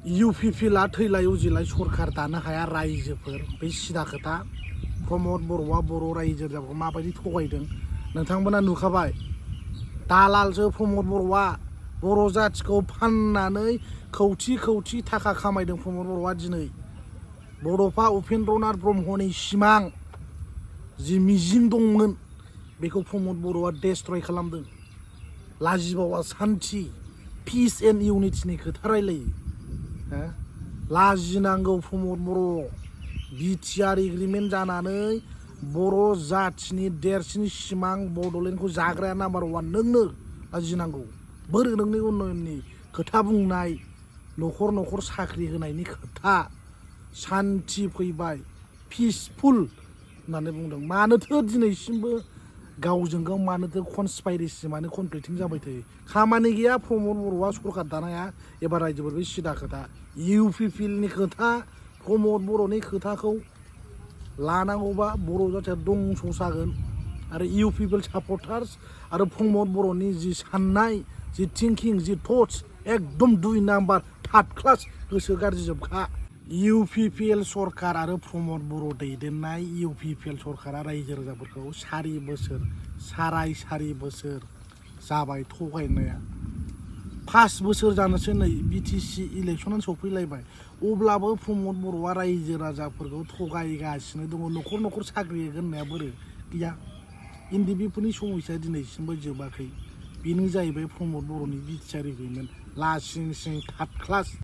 UPPL थैलाय उजिलाय सरखार दानो हाया रायजोफोर बे सिदा खोथा प्रमद बर'आ बर' रायजो जायगाखौ माबायदि थगायदों नोंथांमोना नुखाबाय दालालसो प्रमद बर'आ बर' जाथिखौ फाननानै खौथि थाखा खामायदों प्रमद बर'आ दिनै बड'फा उपेन्द्रनाथ ब्रह्मनि सिमां जि मिजिं दंमोन बेखौ प्रमद बर'आ डेस्ट्रय खालामदों लाजिबावा सान्थि पिस एन्ड इउनिटिनि खोथा रायलायो लाजिनांगौ प्रमद बर' बिटिआर एग्रिमेन्ट जानानै बर' जाथिनि देरसिन सिमां बड'लेण्डखौ जाग्राया नाम्बार 1 नोंनो लाजिनांगौ बोरै नोंनि उन्नयननि खोथा बुंनाय न'खर साख्रि होनायनि खोथा सान्थि फैबाय पिसफुल होननानै बुंदों मानोथो दिनैसिमबो गावजों गाव मानोथो कनस्पाइरेसि मानो कनफ्लिक्टिं जाबाय थायो खामानि गैया प्रमद बर'आ सरखार दानाया एबार रायजोफोर बे सिदा खोथा UPPLनि खोथा प्रमद बर'नि खोथाखौ लानांगौबा बर' जाथिया दंस' जागोन आरो UPPL सापर्टार्स आरो प्रमद बर'नि जि साननाय जि थिंकिं जि थट्स एकदम 2 नाम्बार थार्ड क्लास गोसो गाज्रि जोबखा UPPL सरकार आरो प्रमद बर' दैदेननाय UPPL सरकारा रायजो राजाफोरखौ सारि बोसोर जाबाय थगायनाया 5 बोसोर जानोसै नै BTC इलेक्सनानो सफैलायबाय अब्लाबो प्रमद बर'आ रायजो राजाफोरखौ थगायगासिनो दङ न'खर साख्रि होगोन होननाया बोरो गैया इन्दिबिफोरनि समस्या दिनैसिमबो जोबाखै बेनो जाहैबाय प्रमद बर'नि बिटिआर एग्रिमेन्ट लासिं सिं थार्ड क्लास